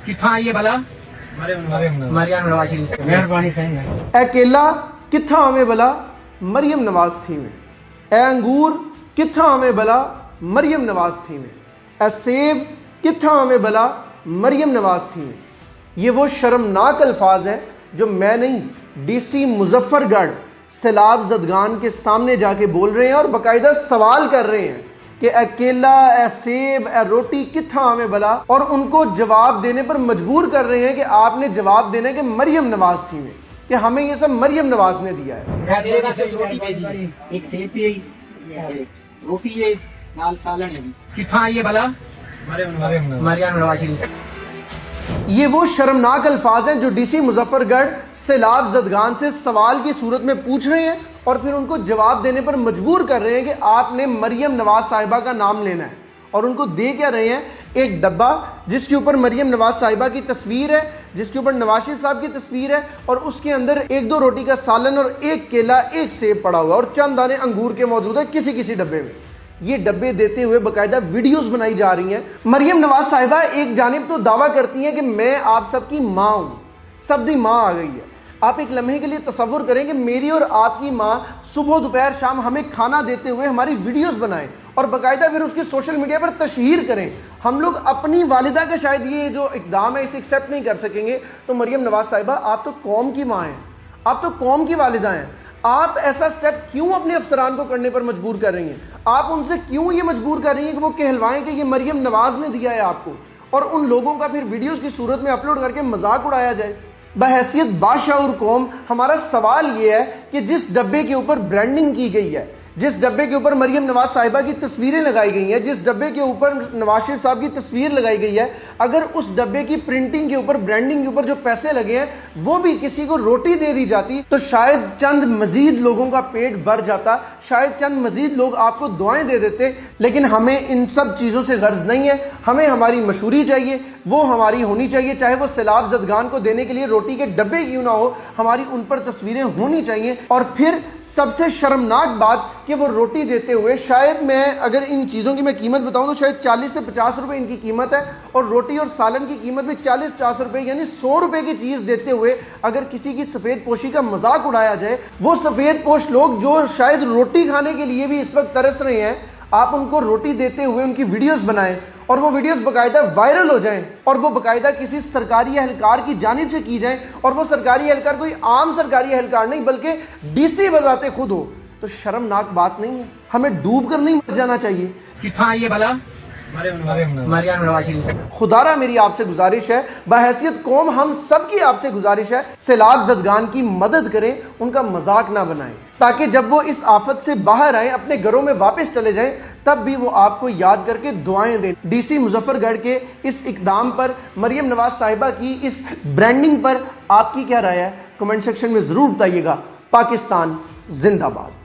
किथा ये भला मरियम नवाज शरीफ मेहरबानी सही है। ए केला किथा हमें भला मरियम नवाज थी में, ए अंगूर किथा हमें भला मरियम नवाज थी में, ए सेब किथा हमें भला मरियम नवाज थी में। ये वो शर्मनाक अल्फाज हैं जो मैं नहीं, डीसी मुजफ्फरगढ़ सैलाब ज़दगान के सामने जाके बोल रहे हैं और बाकायदा सवाल कर रहे हैं कि ए केला, ए सेब, ए रोटी किथा हमें भला, और उनको जवाब देने पर मजबूर कर रहे हैं कि आपने जवाब देना है कि मरियम नवाज थी में, कि हमें ये सब मरियम नवाज ने दिया है। रोटी भेजी, एक सेब भी रोटी है, नाल सालन है। किथा ये भला मरियम नवाज शरीफ। ये वो शर्मनाक अल्फाज हैं जो डीसी मुजफ्फरगढ़ सैलाब ज़दगान से सवाल की सूरत में पूछ रहे हैं और फिर उनको जवाब देने पर मजबूर कर रहे हैं कि आपने मरियम नवाज साहिबा का नाम लेना है। और उनको दे क्या रहे हैं? एक डब्बा जिसके ऊपर मरियम नवाज साहिबा की तस्वीर है, जिसके ऊपर नवाज शरीफ साहब की तस्वीर है, और उसके अंदर एक दो रोटी का सालन और एक केला, एक सेब पड़ा हुआ और चंद दाने अंगूर के मौजूद है किसी किसी डब्बे में। ये डब्बे देते हुए बाकायदा वीडियोस बनाई जा रही हैं। मरियम नवाज साहिबा एक जानिब तो दावा करती हैं कि मैं आप सबकी माँ हूँ, सब दी माँ आ गई है। आप एक लम्हे के लिए तसव्वुर करें कि मेरी और आपकी माँ सुबह दोपहर शाम हमें खाना देते हुए हमारी वीडियोस बनाएं और बाकायदा फिर उसकी सोशल मीडिया पर तशहीर करें। हम लोग अपनी वालिदा का शायद ये जो इक़दाम है इसे एक्सेप्ट नहीं कर सकेंगे, तो मरियम नवाज साहिबा आप तो कौम की माँ हैं, आप तो कौम की वालिदा हैं। आप ऐसा स्टेप क्यों अपने अफसरान को करने पर मजबूर कर रही हैं? आप उनसे क्यों ये मजबूर कर रही हैं कि वो कहलवाएं कि ये मरियम नवाज ने दिया है आपको, और उन लोगों का फिर वीडियोस की सूरत में अपलोड करके मजाक उड़ाया जाए? बहैसियत बादशाह कौम हमारा सवाल ये है कि जिस डब्बे के ऊपर ब्रांडिंग की गई है, जिस डब्बे के ऊपर मरियम नवाज साहिबा की तस्वीरें लगाई गई हैं, जिस डब्बे के ऊपर नवाज शरीफ साहब की तस्वीर लगाई गई है, अगर उस डब्बे की प्रिंटिंग के ऊपर, ब्रांडिंग के ऊपर जो पैसे लगे हैं वो भी किसी को रोटी दे दी जाती तो शायद चंद मजीद लोगों का पेट भर जाता, शायद चंद मजीद लोग आपको दुआएं दे देते। लेकिन हमें इन सब चीज़ों से गर्ज नहीं है। हमें हमारी मशहूरी चाहिए, वो हमारी होनी चाहिए, चाहे वो सैलाब ज़दगान को देने के लिए रोटी के डब्बे क्यों ना हो, हमारी उन पर तस्वीरें होनी चाहिए। और फिर सबसे शर्मनाक बात कि वो रोटी देते हुए, शायद मैं अगर इन चीज़ों की मैं कीमत बताऊं तो शायद 40 से 50 रुपए इनकी कीमत है, और रोटी और सालन की कीमत भी 40-50 रुपए, यानी 100 रुपए की चीज़ देते हुए अगर किसी की सफ़ेद पोशी का मजाक उड़ाया जाए, वो सफ़ेद पोश लोग जो शायद रोटी खाने के लिए भी इस वक्त तरस रहे हैं, आप उनको रोटी देते हुए उनकी वीडियोस बनाएं और वो वीडियोस बाकायदा वायरल हो जाएं, और वो बाकायदा किसी सरकारी एहलकार की जानिब से की जाएं, और वो सरकारी एहलकार कोई आम सरकारी एहलकार नहीं बल्कि डीसी बजाते खुद हो, तो शर्मनाक बात नहीं है? हमें डूब कर नहीं मर जाना चाहिए। किथा ये भला मरियम नवाज शरीफ। खुदारा मेरी आपसे गुजारिश है, बहैसियत कौम हम सब की आपसे गुजारिश है, सैलाब ज़दगान की मदद करें, उनका मजाक ना बनाएं, ताकि जब वो इस आफत से बाहर आए, अपने घरों में वापस चले जाएं, तब भी वो आपको याद करके दुआएं दें। डीसी मुजफ्फरगढ़ के इस इक़दाम पर, मरियम नवाज साहिबा की इस ब्रांडिंग पर आपकी क्या राय है? कमेंट सेक्शन में ज़रूर बताइएगा। पाकिस्तान जिंदाबाद।